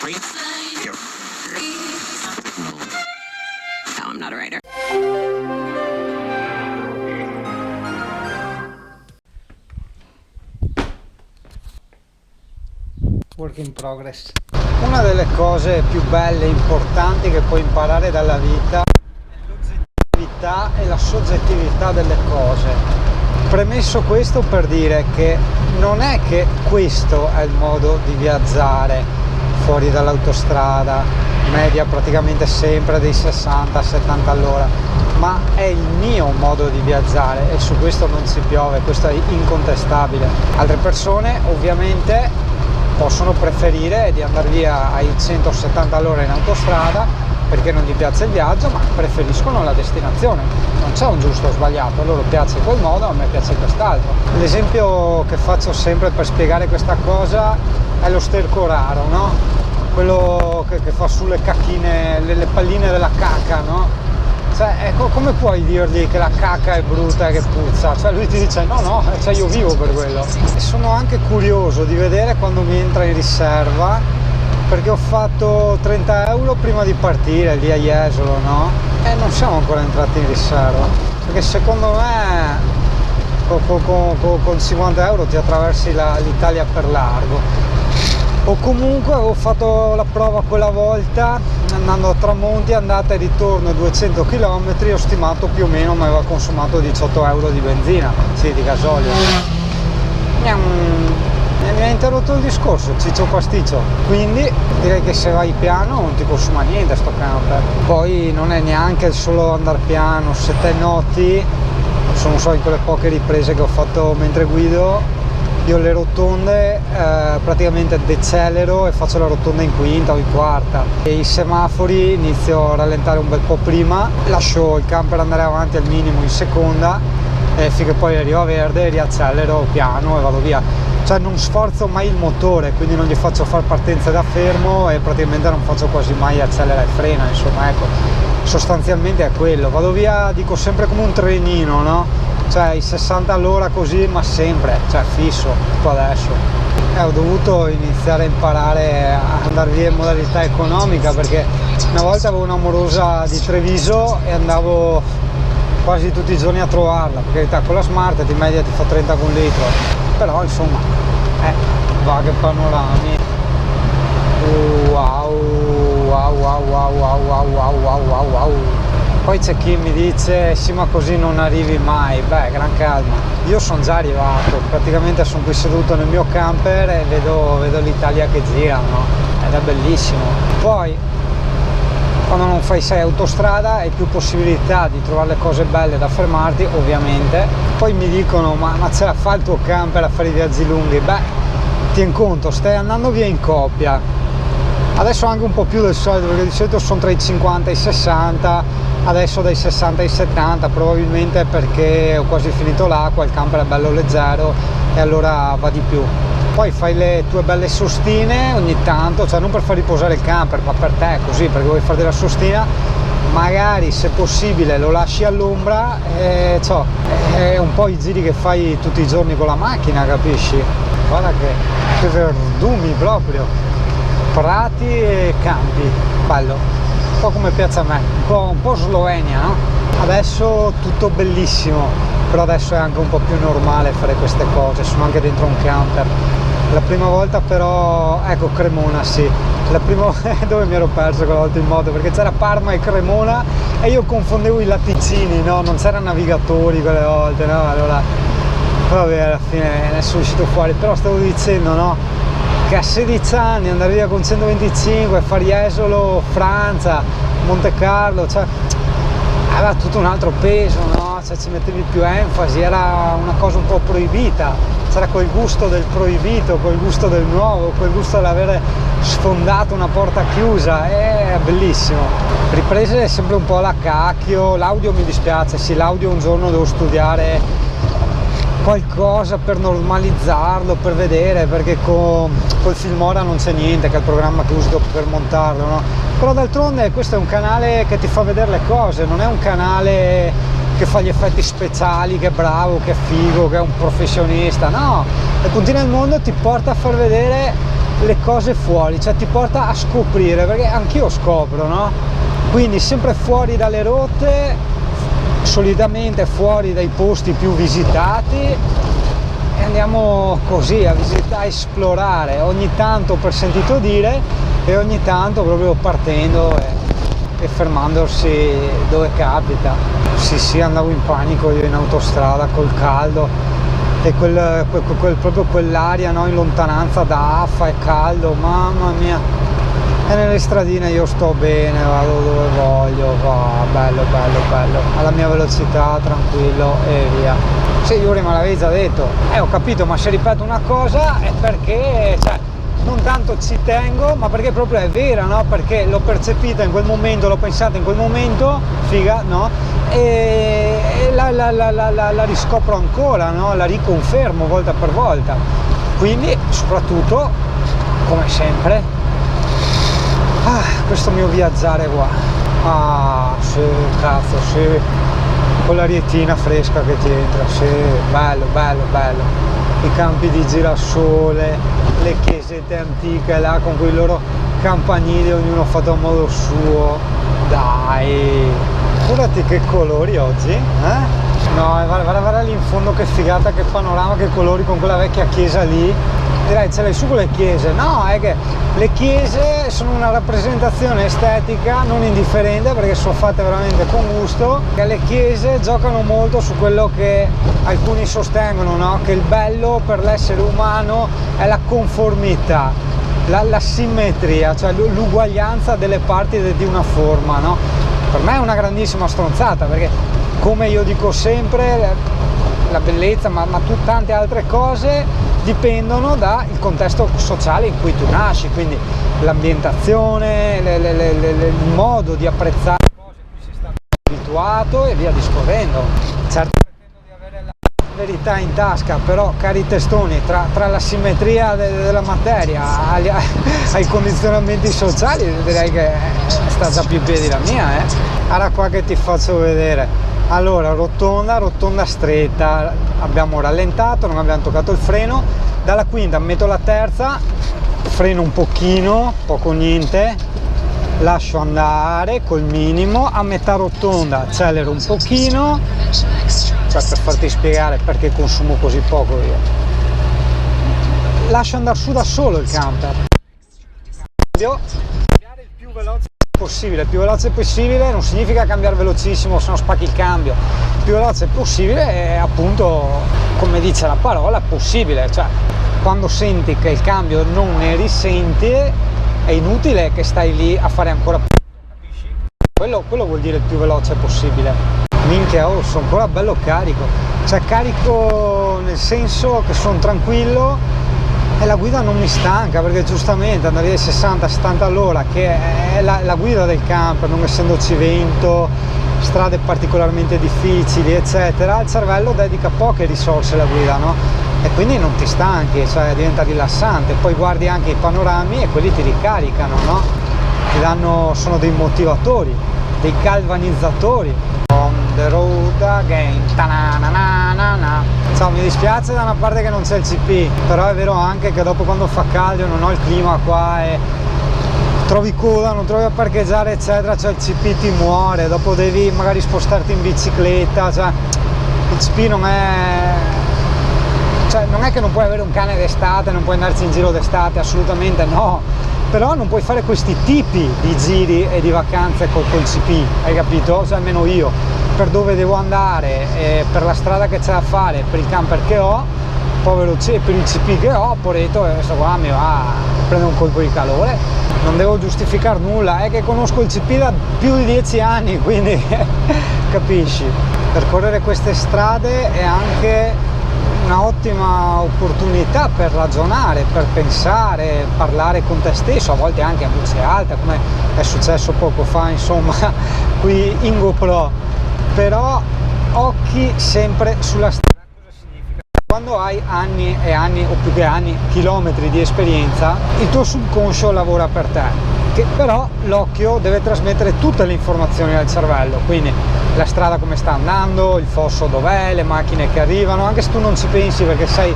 No, I'm not a writer. Work in progress. Una delle cose più belle e importanti che puoi imparare dalla vita è l'oggettività e la soggettività delle cose. Premesso questo per dire che non è che questo è il modo di viaggiare fuori dall'autostrada, media praticamente sempre dei 60-70 all'ora, ma è il mio modo di viaggiare e su questo non si piove, questo è incontestabile. Altre persone ovviamente possono preferire di andare via ai 170 all'ora in autostrada perché non gli piace il viaggio, ma preferiscono la destinazione. Non c'è un giusto o sbagliato, a loro piace quel modo, a me piace quest'altro. L'esempio che faccio sempre per spiegare questa cosa è lo sterco raro, no? Quello che fa sulle cacchine, le palline della cacca, no? Cioè, come puoi dirgli che la cacca è brutta e che puzza? Cioè lui ti dice no, cioè io vivo per quello. E sono anche curioso di vedere quando mi entra in riserva, perché ho fatto 30 euro prima di partire lì a Jesolo, no? E non siamo ancora entrati in riserva, perché secondo me con 50 euro ti attraversi l'Italia per largo. O comunque avevo fatto la prova quella volta andando a Tramonti, andata e ritorno 200 km, ho stimato più o meno mi aveva consumato 18 euro di benzina, sì, di gasolio. Mi ha interrotto il discorso, ciccio pasticcio, quindi direi che se vai piano non ti consuma niente sto camper. Poi non è neanche solo andare piano, se te noti, sono solo in quelle poche riprese che ho fatto mentre guido, io le rotonde praticamente decelero e faccio la rotonda in quinta o in quarta, e i semafori inizio a rallentare un bel po' prima, lascio il camper andare avanti al minimo in seconda e finché poi arrivo a verde riaccelero piano e vado via. Cioè non sforzo mai il motore, quindi non gli faccio fare partenze da fermo e praticamente non faccio quasi mai accelera e frena, insomma, ecco, sostanzialmente è quello. Vado via, dico sempre come un trenino, no? Cioè i 60 all'ora così, ma sempre, cioè fisso, tipo adesso. Ho dovuto iniziare a imparare a andare via in modalità economica, perché una volta avevo un'amorosa di Treviso e andavo quasi tutti i giorni a trovarla, per carità con la Smart di media ti fa 30 con litro, però insomma, va che panorami. Wow. Poi c'è chi mi dice sì, ma così non arrivi mai. Beh, gran calma, io sono già arrivato, praticamente sono qui seduto nel mio camper e vedo l'Italia che gira, no? Ed è bellissimo. Poi quando non sei autostrada hai più possibilità di trovare le cose belle da fermarti, ovviamente. Poi mi dicono ma ce la fa il tuo camper a fare i viaggi lunghi? Beh, tieni conto, stai andando via in coppia, adesso anche un po' più del solito, perché di solito sono tra i 50 e i 60, adesso dai 60 ai 70, probabilmente perché ho quasi finito l'acqua, il camper è bello leggero e allora va di più. Poi fai le tue belle sostine ogni tanto, cioè non per far riposare il camper, ma per te così, perché vuoi fare della sostina, magari se possibile lo lasci all'ombra e è un po' i giri che fai tutti i giorni con la macchina, capisci? Guarda che verdumi proprio, prati e campi, bello, un po' come piace a me, un po' Slovenia, no? Adesso tutto bellissimo, però adesso è anche un po' più normale fare queste cose, sono anche dentro un camper. La prima volta però, ecco, Cremona sì, la prima dove mi ero perso quella volta in moto, perché c'era Parma e Cremona e io confondevo i latticini, no? Non c'erano navigatori quelle volte, no? Allora, vabbè, alla fine ne sono uscito fuori, però stavo dicendo, no? Che a 16 anni andare via con 125, fare Jesolo, Francia, Monte Carlo, cioè aveva tutto un altro peso, no? Cioè ci mettevi più enfasi, era una cosa un po' proibita, c'era quel gusto del proibito, quel gusto del nuovo, quel gusto dell'avere sfondato una porta chiusa, è bellissimo. Riprese sempre un po' alla cacchio, l'audio mi dispiace, sì, l'audio un giorno devo studiare qualcosa per normalizzarlo, per vedere, perché col Filmora non c'è niente, che è il programma che uso per montarlo, no? Però d'altronde questo è un canale che ti fa vedere le cose, non è un canale che fa gli effetti speciali, che è bravo, che è figo, che è un professionista, no, e Continua il Mondo ti porta a far vedere le cose fuori, cioè ti porta a scoprire, perché anch'io scopro, no? Quindi sempre fuori dalle rotte, solitamente fuori dai posti più visitati, e andiamo così a visitare, a esplorare, ogni tanto per sentito dire e ogni tanto proprio partendo e fermandosi dove capita. Sì, andavo in panico io in autostrada col caldo e proprio quell'aria, no, in lontananza da affa e caldo, mamma mia. E nelle stradine io sto bene, vado dove voglio, bello, alla mia velocità, tranquillo e via. Se Yuri me l'avevi già detto, ho capito, ma se ripeto una cosa è perché, cioè, non tanto ci tengo, ma perché proprio è vera, no? Perché l'ho percepita in quel momento, l'ho pensata in quel momento, figa, no? E la riscopro ancora, no? La riconfermo volta per volta. Quindi, soprattutto, come sempre, questo mio viaggiare qua. Sì, cazzo, sì. Con l'ariettina fresca che ti entra, sì, bello. I campi di girasole, le chiesette antiche là con quei loro campanili, ognuno fatto a modo suo. Dai, guardati che colori oggi, eh? No, guarda lì in fondo che figata, che panorama, che colori con quella vecchia chiesa lì. Direi ce l'hai su con le chiese? No, è che le chiese sono una rappresentazione estetica non indifferente, perché sono fatte veramente con gusto, e le chiese giocano molto su quello che alcuni sostengono, no? Che il bello per l'essere umano è la conformità, la simmetria, cioè l'uguaglianza delle parti di una forma, no? Per me è una grandissima stronzata, perché come io dico sempre, la bellezza, ma tante altre cose dipendono dal contesto sociale in cui tu nasci, quindi l'ambientazione, il modo di apprezzare le cose a cui sei stato abituato e via discorrendo. Certo, pretendo di avere la verità in tasca, però cari testoni, tra la simmetria della materia ai condizionamenti sociali, direi che sta già più in piedi la mia, Ora qua che ti faccio vedere. Allora, rotonda stretta, abbiamo rallentato, non abbiamo toccato il freno, dalla quinta metto la terza, freno un pochino, poco niente, lascio andare col minimo, a metà rotonda accelero un pochino, cioè per farti spiegare perché consumo così poco io. Lascio andare su da solo il camper. Cambio, cambiare il più veloce possibile. Più veloce possibile non significa cambiare velocissimo, se no spacchi il cambio. Più veloce possibile è appunto, come dice la parola, possibile, cioè quando senti che il cambio non ne risenti è inutile che stai lì a fare ancora più, capisci? Quello vuol dire il più veloce possibile. Minchia, sono ancora bello carico, cioè carico nel senso che sono tranquillo e la guida non mi stanca, perché giustamente andare ai 60-70 all'ora, che è la guida del camper, non essendoci vento, strade particolarmente difficili eccetera, il cervello dedica poche risorse alla guida, no? E quindi non ti stanchi, cioè diventa rilassante. Poi guardi anche i panorami e quelli ti ricaricano, no? Ti danno, sono dei motivatori, dei galvanizzatori. On the road again, ta-na-na-na-na-na. Ciao, mi dispiace da una parte che non c'è il CP, però è vero anche che dopo, quando fa caldo, non ho il clima qua e trovi coda, non trovi a parcheggiare eccetera, cioè il CP ti muore, dopo devi magari spostarti in bicicletta, cioè il CP non è che non puoi avere un cane d'estate, non puoi andarci in giro d'estate, assolutamente no, però non puoi fare questi tipi di giri e di vacanze col CP, hai capito? Cioè almeno io, per dove devo andare, per la strada che c'è da fare, per il camper che ho, povero per il CP che ho, poretto, questo qua mi va a prendere un colpo di calore. Non devo giustificare nulla, è che conosco il CP da più di 10 anni, quindi capisci? Percorrere queste strade è anche una ottima opportunità per ragionare, per pensare, parlare con te stesso, a volte anche a voce alta, come è successo poco fa, insomma, qui in GoPro. Però occhi sempre sulla strada. Cosa significa? Quando hai anni e anni, o più che anni, chilometri di esperienza, il tuo subconscio lavora per te, che però l'occhio deve trasmettere tutte le informazioni al cervello, quindi la strada come sta andando, il fosso dov'è, le macchine che arrivano, anche se tu non ci pensi perché sei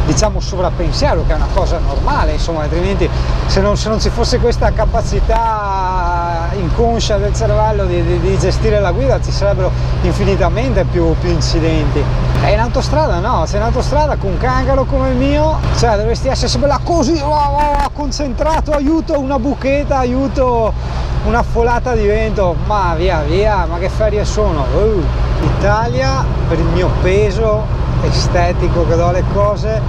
diciamo sovrappensiero, che è una cosa normale, insomma, altrimenti se non ci fosse questa capacità inconscia del cervello di gestire la guida ci sarebbero infinitamente più incidenti. E in autostrada no, se in autostrada con un cancro come il mio, cioè dovresti essere sempre là così, concentrato, aiuto una buchetta, aiuto una folata di vento, ma via, ma che ferie sono? L'Italia, per il mio peso estetico che do alle cose,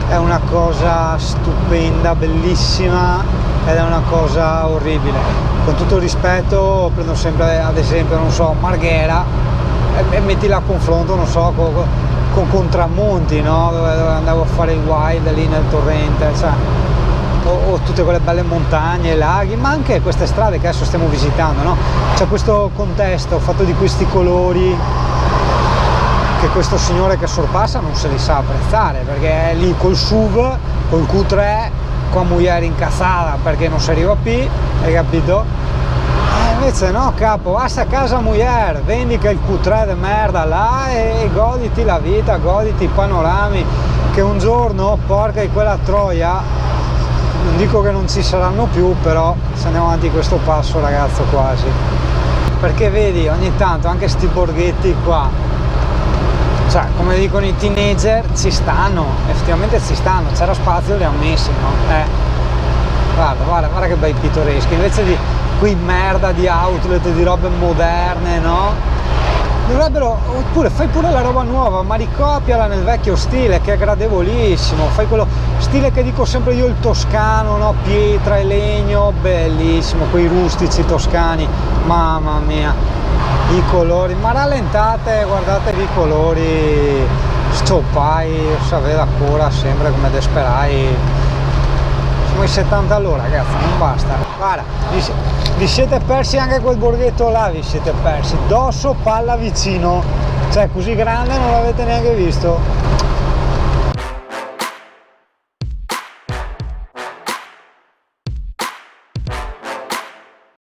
è una cosa stupenda, bellissima, ed è una cosa orribile. Con tutto il rispetto, prendo sempre ad esempio, non so, Marghera, e mettila a confronto, non so, con Tramonti, no? Dove andavo a fare i wild lì nel torrente, cioè, o tutte quelle belle montagne, laghi, ma anche queste strade che adesso stiamo visitando, no? C'è questo contesto fatto di questi colori che questo signore che sorpassa non se li sa apprezzare, perché è lì col SUV, col Q3, con moglie incazzata perché non si arriva più, hai capito? Invece no, capo, vai a casa moglie, vendi che il Q3 de merda là e goditi la vita, goditi i panorami, che un giorno, porca di quella troia, non dico che non ci saranno più, però se andiamo avanti questo passo, ragazzo, quasi. Perché vedi, ogni tanto anche sti borghetti qua, cioè come dicono i teenager, ci stanno, effettivamente ci stanno, c'era spazio, li ha messi, no? Guarda che bei pittoreschi, invece di quei merda di outlet, di robe moderne, no? Dovrebbero, oppure fai pure la roba nuova, ma ricopiala nel vecchio stile che è gradevolissimo, fai quello stile che dico sempre io, il toscano, no? Pietra e legno, bellissimo, quei rustici toscani, mamma mia, i colori, ma rallentate, guardate i colori, stoppai, sapete la cura sempre come desperai, siamo ai 70 all'ora, ragazzi, non basta, guarda, vi siete persi anche quel borghetto là, vi siete persi, Dosso Palla vicino, cioè così grande non l'avete neanche visto.